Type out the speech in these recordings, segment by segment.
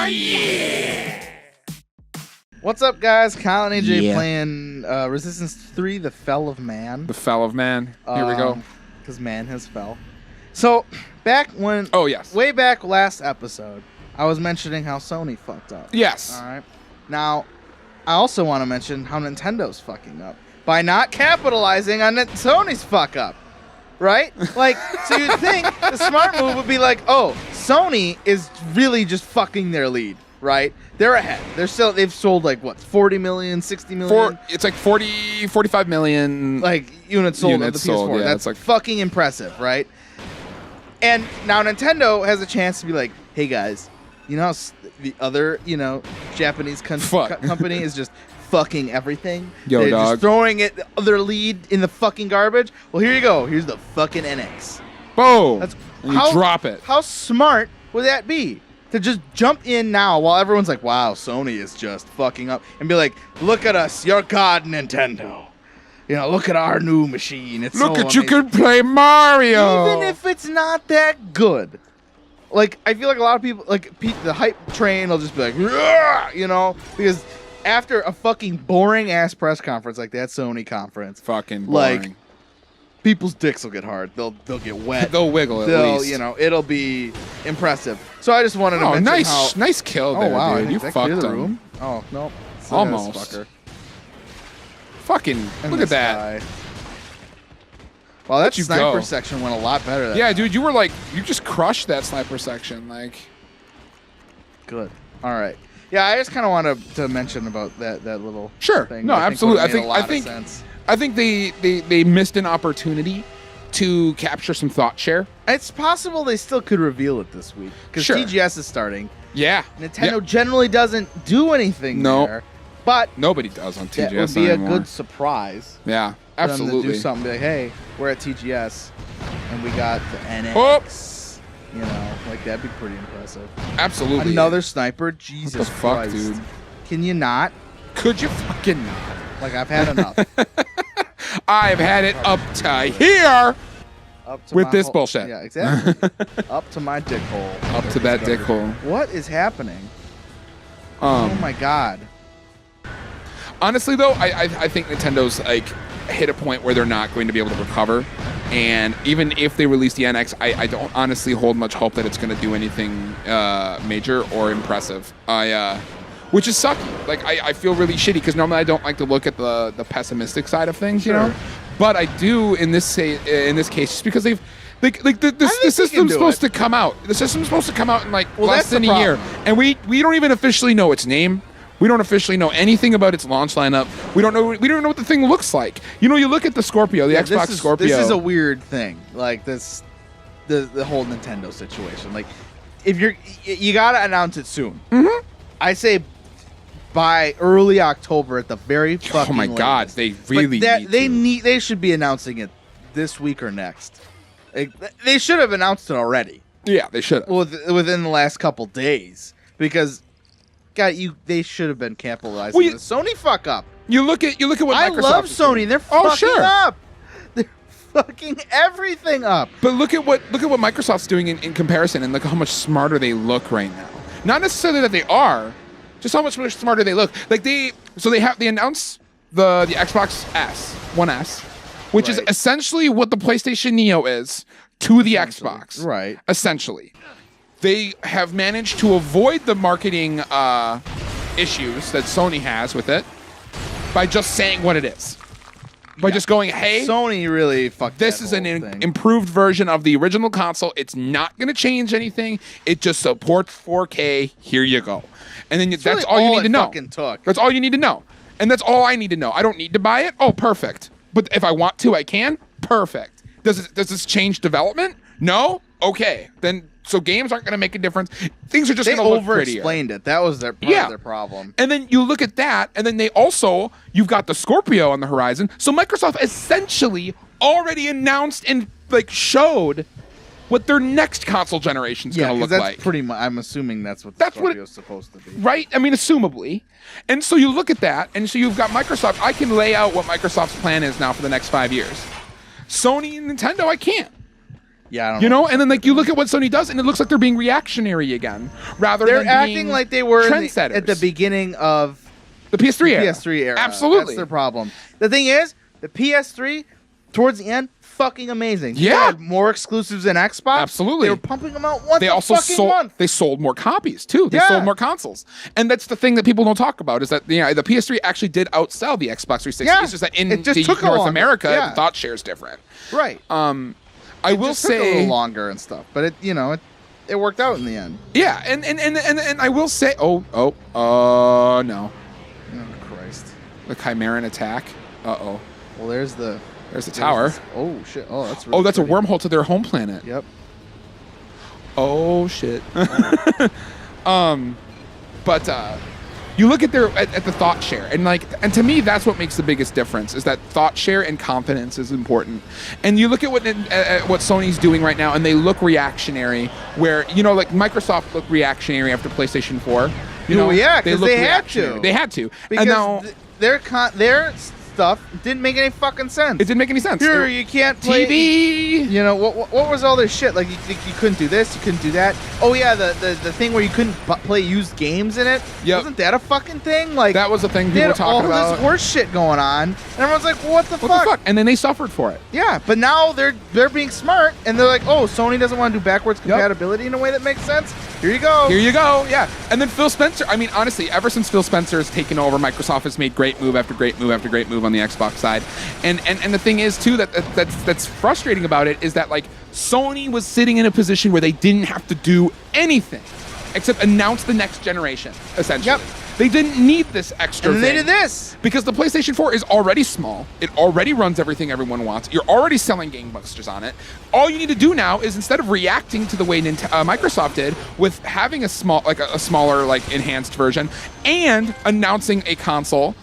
yeah! What's up, guys? Kyle and AJ playing Resistance 3, The Fell of Man. The Fell of Man. Here we go. Because man has fell. So, back when... Oh, yes. Way back last episode, I was mentioning how Sony fucked up. Yes. All right. Now, I also want to mention how Nintendo's fucking up by not capitalizing on Sony's fuck up. Right? Like, so you'd think the smart move would be like, oh, Sony is really just fucking their lead, right? They're ahead. They've sold like what, 40 million, 60 million? It's like 40, 45 million like units sold of the PS4. Yeah, That's like fucking impressive, right? And now Nintendo has a chance to be like, hey guys, you know how the other, Japanese company is just fucking everything. They're just throwing their lead in the fucking garbage. Well, here you go. Here's the fucking NX. Boom. You drop it. How smart would that be? To just jump in now while everyone's like, wow, Sony is just fucking up. And be like, look at us. You're God, Nintendo. Look at our new machine. It's look so at amazing. you can play Mario. Even if it's not that good. Like, I feel like a lot of people, like, the hype train will just be like, because after a fucking boring-ass press conference like that Sony conference. Fucking boring. Like, people's dicks will get hard. They'll get wet. They'll wiggle at least. It'll be impressive. So I just wanted to mention nice kill there, wow, dude. You fucked the him. room? Oh, no. Almost. Fucking, look at that. Well, that sniper section went a lot better. Yeah, dude, you just crushed that sniper section. Like, good. All right. Yeah, I just kind of wanted to mention about that little thing. No, absolutely. I think they missed an opportunity to capture some thought share. It's possible they still could reveal it this week because TGS is starting. Yeah. Nintendo generally doesn't do anything there. But nobody does on TGS that would be anymore. a good surprise. Yeah, absolutely. For them to do something like, hey, we're at TGS and we got the NX. Like that'd be pretty impressive. Absolutely. Another sniper. Jesus what the fuck, Christ. dude. Can you not? Could you fucking not? Like, I've had enough. I've had it up to here. With this bullshit. Yeah, exactly. Up to my dick hole. Up to that dick hole. What is happening? Oh my god. Honestly, though, I think Nintendo's hit a point where they're not going to be able to recover. And even if they release the NX, I don't honestly hold much hope that it's going to do anything major or impressive. Which is sucky. Like, I feel really shitty because normally I don't like to look at the pessimistic side of things, you know? But I do in this case just because they've... the system's supposed to come out. The system's supposed to come out in less than a year. And we don't even officially know its name. We don't officially know anything about its launch lineup. We don't know what the thing looks like. You look at the Scorpio, the Xbox Scorpio. This is a weird thing. Like this, the whole Nintendo situation. Like, if you gotta announce it soon. Mm-hmm. I say by early October at the very fucking. Oh my god, they really they should be announcing it this week or next. They should have announced it already. Yeah, they should have. Within the last couple days, because. God, they should have been capitalizing on the Sony fuck up. You look at what Microsoft I love Sony. They're fucking up. They're fucking everything up. But look at what Microsoft's doing in comparison, and look at how much smarter they look right now. Not necessarily that they are, just how much smarter they look. Like they announced the Xbox One S, which is essentially what the PlayStation Neo is to the Xbox. Right. Essentially. They have managed to avoid the marketing issues that Sony has with it by just saying what it is. By just going, hey, Sony really fucked this is an improved version of the original console. It's not going to change anything. It just supports 4K. Here you go. And then that's all you need to know. That's all you need to know. And that's all I need to know. I don't need to buy it. Oh, perfect. But if I want to, I can. Perfect. Does this change development? No? Okay. Then... So games aren't going to make a difference. Things are just going to look prettier. They over-explained it. That was part of their problem. And then you look at that, and then you've got the Scorpio on the horizon. So Microsoft essentially already announced and showed what their next console generation is going to look like. Pretty much. I'm assuming that's what the Scorpio's supposed to be. Right? I mean, assumably. And so you look at that, and so you've got Microsoft. I can lay out what Microsoft's plan is now for the next 5 years. Sony and Nintendo, I can't. Yeah, I don't You know. know, and then like you look at what Sony does, and it looks like they're being reactionary again, rather They're than acting being like they were trendsetters. at the beginning of the PS3 era. PS3 era. Absolutely. That's their problem. The thing is, the PS3, towards the end, fucking amazing. Yeah. They had more exclusives than Xbox. Absolutely. They were pumping them out once They a also fucking sold. month. They sold more copies too. They Yeah. sold more consoles, and that's the thing that people don't talk about is that the PS3 actually did outsell the Xbox 360. Yeah. It's just that in It just the took North longer. America, Yeah. the thought share is different. Right. I will Just took a say, little longer and stuff, but it worked out in the end. yeah, and I will say, no, Oh Christ. the Chimeran attack. Well, there's the tower. Oh shit. Oh, that's really That's pretty. a wormhole to their home planet. Yep. Oh shit. But you look at at the thought share, and to me that's what makes the biggest difference is that thought share and confidence is important. And you look at what Sony's doing right now, and they look reactionary. Where like Microsoft looked reactionary after PlayStation 4. Yeah, because looked they had reactionary. to. They had to. Because and now their stuff didn't make any fucking sense. it didn't make any sense. Here, you can't play TV. What was all this shit? Like you couldn't do this, you couldn't do that. Oh yeah, the thing where you couldn't play used games in it. Yep. Wasn't that a fucking thing? Like That was the thing they people were had all talking about. this horse shit going on, and everyone's like, "What the What the fuck? And then they suffered for it. Yeah, but now they're being smart, and they're like, "Oh, Sony doesn't want to do backwards compatibility in a way that makes sense. Here you go." Here you go, yeah. And then Phil Spencer, I mean, honestly, ever since Phil Spencer has taken over, Microsoft has made great move after great move after great move on the Xbox side. And the thing is, too, that's frustrating about it is that, like, Sony was sitting in a position where they didn't have to do anything except announce the next generation, essentially. Yep. They didn't need this extra And then thing. they did this. Because the PlayStation 4 is already small. It already runs everything everyone wants. You're already selling gangbusters on it. All you need to do now is instead of reacting to the way Microsoft did with having a smaller, like, enhanced version and announcing a console,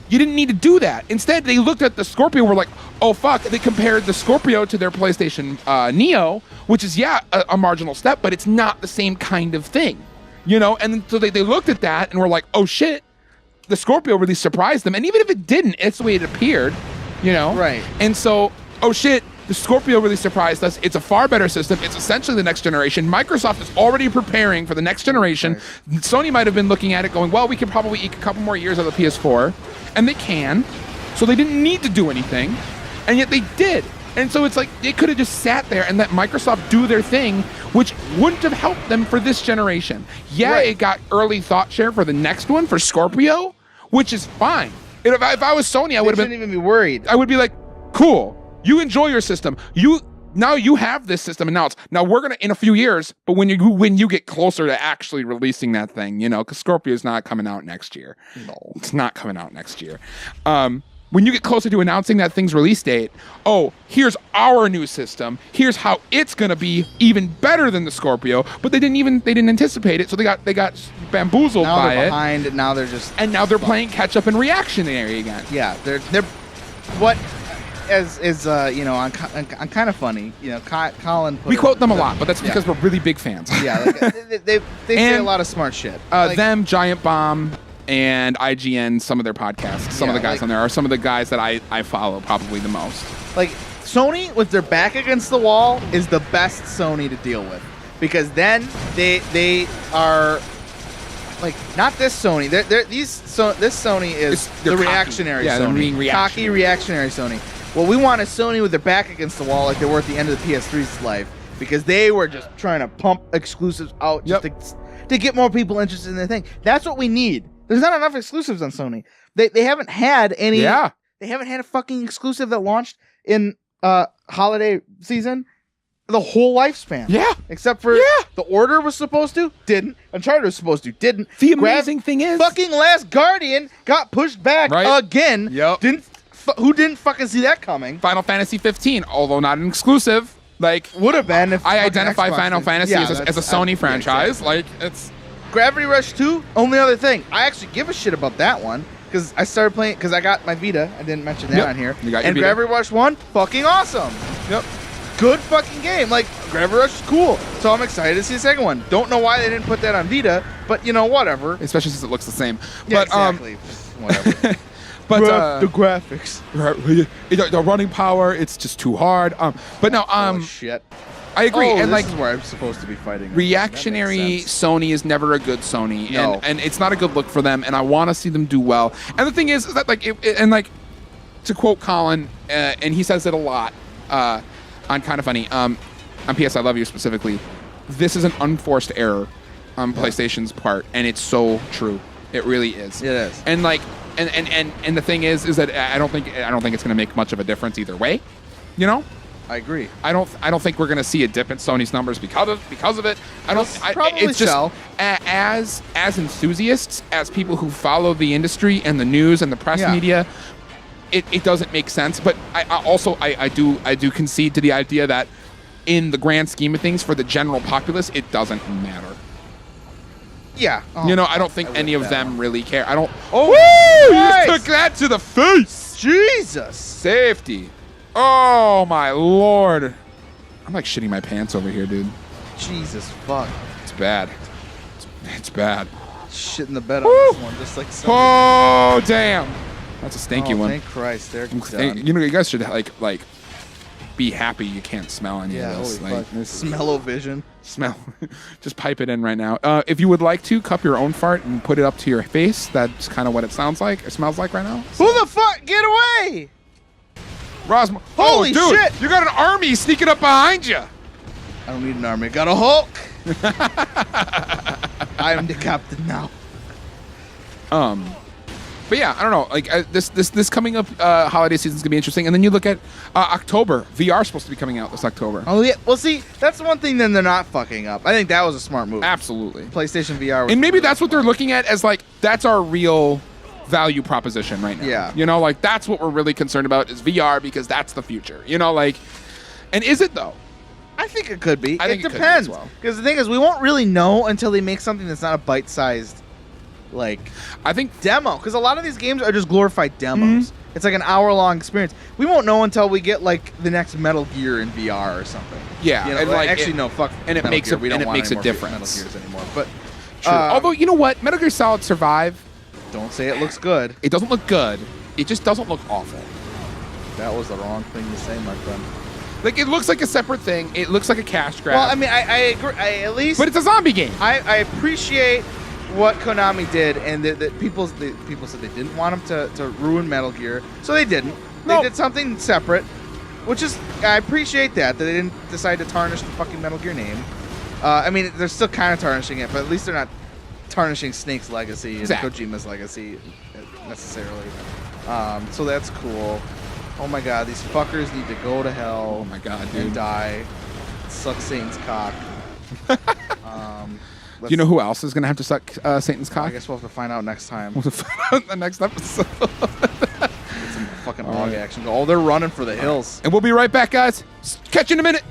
you didn't need to do that. Instead, they looked at the Scorpio and were like, oh, fuck. They compared the Scorpio to their PlayStation Neo, which is, a marginal step, but it's not the same kind of thing. And so they looked at that and were like, oh, shit. The Scorpio really surprised them. And even if it didn't, it's the way it appeared, Right. And so, oh, shit. The Scorpio really surprised us. It's a far better system. It's essentially the next generation. Microsoft is already preparing for the next generation. Right. Sony might have been looking at it going, well, we could probably eke a couple more years out of the PS4. And they can. So they didn't need to do anything. And yet they did. And so it's like they could have just sat there and let Microsoft do their thing, which wouldn't have helped them for this generation. Yeah, right. It got early thought share for the next one, for Scorpio, which is fine. If I was Sony, I would have been... shouldn't even be worried. I would be like, cool. You enjoy your system. Now you have this system announced. Now we're gonna in a few years, but when you get closer to actually releasing that thing, because Scorpio's not coming out next year. No, it's not coming out next year. When you get closer to announcing that thing's release date, here's our new system. Here's how it's gonna be even better than the Scorpio. But they didn't anticipate it, so they got bamboozled now by they're it. Behind it. Now they're just playing catch up and reactionary again. Yeah, they're what. Is on kind of funny, Colin. We quote them a lot, but that's because we're really big fans. Yeah, they say a lot of smart shit. Them, Giant Bomb, and IGN, some of their podcasts, some of the guys on there are some of the guys that I follow probably the most. Like Sony, with their back against the wall, is the best Sony to deal with because then they are. Like, not this Sony. This Sony is the reactionary Sony. Yeah, they're being reactionary. Cocky, reactionary Sony. What we want is Sony with their back against the wall like they were at the end of the PS3's life because they were just trying to pump exclusives out just to get more people interested in their thing. That's what we need. There's not enough exclusives on Sony. They haven't had any... Yeah. They haven't had a fucking exclusive that launched in holiday season the whole lifespan. Yeah. Except for The Order was supposed to, didn't. Uncharted was supposed to, didn't. The amazing thing is... Fucking Last Guardian got pushed back again. Yep. Who didn't fucking see that coming? Final Fantasy 15, although not an exclusive, like... Would have been if... I identify Xbox Final Fantasy as a Sony franchise. Exactly. Like, it's... Gravity Rush 2, only other thing. I actually give a shit about that one. Because I started playing... Because I got my Vita. I didn't mention that on here. You got your and Vita. Gravity Rush 1, fucking awesome. Yep. Good fucking game. Like, Gravity Rush is cool. So I'm excited to see the second one. Don't know why they didn't put that on Vita, but, whatever. Especially since it looks the same. Yeah, But, exactly. Whatever. But the graphics. the running power, it's just too hard. But no, Oh shit. I agree. Oh, And this like is where I'm supposed to be fighting. reactionary That makes sense. Sony is never a good Sony, No. and it's not a good look for them. And I want to see them do well. And the thing is that like and like to quote Colin, and he says it a lot on Kind of Funny. On PS I Love You specifically, this is an unforced error on PlayStation's part, and it's so true. It really is. It is. And like and the thing is that I don't think it's going to make much of a difference either way. You know. I agree. I don't think we're going to see a dip in Sony's numbers because of it. Probably it's just shall. As enthusiasts, as people who follow the industry and the news and the press media, it doesn't make sense. But I do concede to the idea that in the grand scheme of things, for the general populace, it doesn't matter. Yeah. Oh, You know, I don't think any of them really care. I don't. Oh, Woo! Christ! You took that to the face. Jesus. Safety. Oh my lord. I'm like shitting my pants over here, dude. Jesus fuck. It's bad. It's bad. Shit in the bed Woo! on this one, just like somebody. Oh damn. That's a stinky one. Thank Christ, they're done. You know, you guys should like be happy you can't smell any Yeah, of this. holy Like fuck. this Smell-o-vision. smell. Just pipe it in right now. If you would like to, cup your own fart and put it up to your face. That's kind of what it sounds like. It smells like right now. Who the fuck? Get away! Rosmo. Holy oh, dude, shit! You got an army sneaking up behind you. I don't need an army. I got a Hulk. I am the captain now. But yeah, I don't know. Like this coming up holiday season is gonna be interesting. And then you look at October. VR is supposed to be coming out this October. Oh yeah. Well, see, that's one thing. Then they're not fucking up. I think that was a smart move. Absolutely. PlayStation VR. Was And maybe really that's what they're looking at as like that's our real value proposition right now. Yeah. You know, like that's what we're really concerned about is VR because that's the future. You know, like, and is it though? I think it could be. I think it it could be depends. as well. Because the thing is, we won't really know until they make something that's not a bite-sized, like, I think demo. Because a lot of these games are just glorified demos. It's like an hour-long experience. We won't know until we get like the next Metal Gear in VR or something. Yeah, You know, and like actually, it- no, fuck. and it Metal makes Gear. a- We don't and it want makes a any more difference. Metal Gears anymore. But true. Although you know what, Metal Gear Solid Survive, don't say it looks good. it doesn't look good. It just doesn't look awful. That was the wrong thing to say, my friend. Like it looks like a separate thing. It looks like a cash grab. Well, I mean, I agree. At least, but it's a zombie game. I appreciate what Konami did, and that people said they didn't want them to ruin Metal Gear, so they didn't. They No. did something separate, which is I appreciate that they didn't decide to tarnish the fucking Metal Gear name. I mean, they're still kind of tarnishing it, but at least they're not tarnishing Snake's legacy and Exactly. Kojima's legacy necessarily. So that's cool. Oh my god, these fuckers need to go to hell. Oh my god, And dude. die. Suck Satan's cock. Do you know who else is gonna have to suck Satan's I cock? guess we'll have to find out next time. We'll find out in the next episode. Get some fucking hog right. action. Oh, they're running for the hills. And we'll be right back, guys. Catch you in a minute.